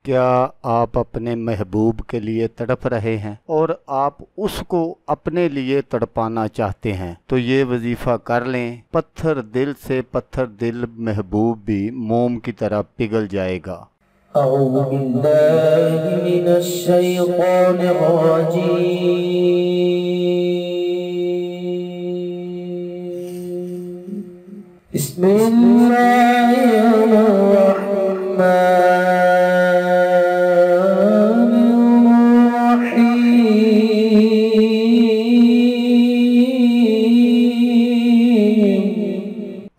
क्या आप अपने महबूब के लिए तड़प रहे हैं और आप उसको अपने लिए तड़पाना चाहते हैं तो ये वजीफा कर लें। पत्थर दिल से पत्थर दिल महबूब भी मोम की तरह पिघल जाएगा। أعوذ بالله من الشيطان الرجيم. بسم الله الرحمن الرحيم.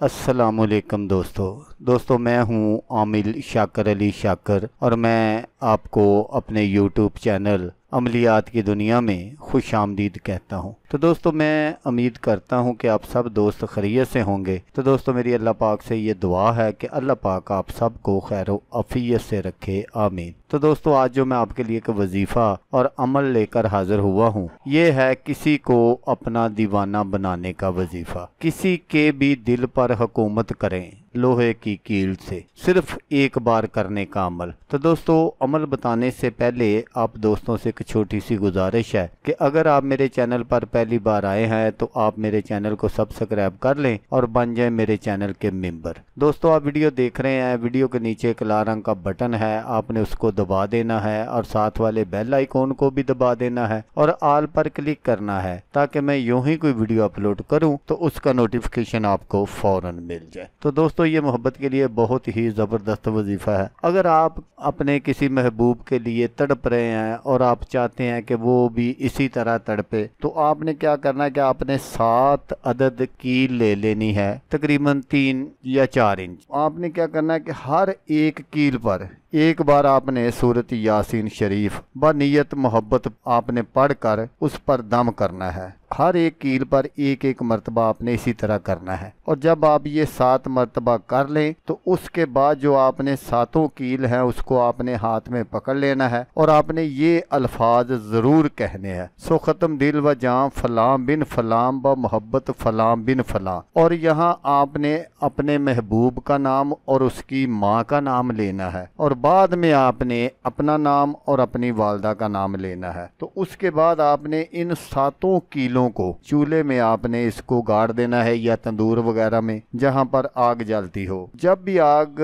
अस्सलामुअलैकुम दोस्तों मैं हूं आमिल शाकर अली शाकर और मैं आपको अपने YouTube चैनल अमलियात की दुनिया में खुश आमदीद कहता हूं। तो दोस्तों मैं उम्मीद करता हूं कि आप सब दोस्त खैरियत से होंगे। तो दोस्तों मेरी अल्लाह पाक से ये दुआ है कि अल्लाह पाक आप सबको खैर व आफियत से रखे, आमीन। तो दोस्तों आज जो मैं आपके लिए एक वजीफ़ा और अमल लेकर हाजिर हुआ हूँ ये है किसी को अपना दीवाना बनाने का वजीफ़ा। किसी के भी दिल पर हुकूमत करें लोहे की कील से, सिर्फ एक बार करने का अमल। तो दोस्तों अमल बताने से पहले आप दोस्तों से एक छोटी सी गुजारिश है कि अगर आप मेरे चैनल पर पहली बार आए हैं तो आप मेरे चैनल को सब्सक्राइब कर लें और बन जाएं मेरे चैनल के मेंबर। दोस्तों आप वीडियो देख रहे हैं, वीडियो के नीचे एक लाल रंग का बटन है, आपने उसको दबा देना है और साथ वाले बेल आइकॉन को भी दबा देना है और ऑल पर क्लिक करना है ताकि मैं यूं ही कोई वीडियो अपलोड करूं तो उसका नोटिफिकेशन आपको फौरन मिल जाए। तो दोस्तों ये मोहब्बत के लिए बहुत ही ज़बरदस्त वजीफ़ा है। अगर आप अपने किसी महबूब के लिए तड़प रहे हैं और आप चाहते हैं कि वो भी इसी तरह तड़पे तो आपने क्या करना है कि आपने 7 अदद कील ले लेनी है, तकरीबन 3 या 4 इंच। आपने क्या करना है कि हर एक कील पर एक बार आपने सूरत यासीन शरीफ बनियत मोहब्बत आपने पढ़कर उस पर दम करना है। हर एक कील पर एक एक मरतबा आपने इसी तरह करना है और जब आप ये 7 मरतबा कर लें तो उसके बाद जो आपने 7 कील हैं उसको आपने हाथ में पकड़ लेना है और आपने ये अल्फाज ज़रूर कहने हैं, सो ख़त्म दिल व जाम फलाम बिन फलाम ब मोहब्बत फलाम बिन फलाम। और यहाँ आपने अपने महबूब का नाम और उसकी माँ का नाम लेना है और बाद में आपने अपना नाम और अपनी वालदा का नाम लेना है। तो उसके बाद आपने इन 7 कीलों को चूल्हे में आपने इसको गाड़ देना है या तंदूर वगैरह में जहां पर आग जलती हो। जब भी आग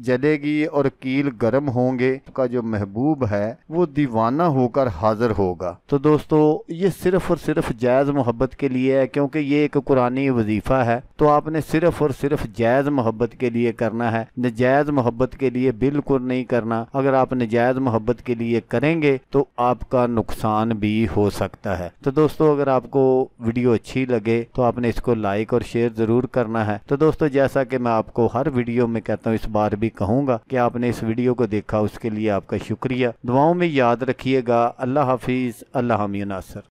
जलेगी और कील गर्म होंगे का जो महबूब है वो दीवाना होकर हाजिर होगा। तो दोस्तों ये सिर्फ और सिर्फ जायज़ मोहब्बत के लिए है क्योंकि ये एक कुरानी वजीफ़ा है। तो आपने सिर्फ और सिर्फ जायज़ मोहब्बत के लिए करना है, नजायज़ मोहब्बत के लिए बिल्कुल नहीं करना। अगर आप नजायज़ मोहब्बत के लिए करेंगे तो आपका नुकसान भी हो सकता है। तो दोस्तों अगर आपको वीडियो अच्छी लगे तो आपने इसको लाइक और शेयर ज़रूर करना है। तो दोस्तों जैसा कि मैं आपको हर वीडियो में कहता हूँ इस बार भी कहूँगा कि आपने इस वीडियो को देखा उसके लिए आपका शुक्रिया। दुआओं में याद रखिएगा। अल्लाह हाफिज़, अल्लाह हामी नासर।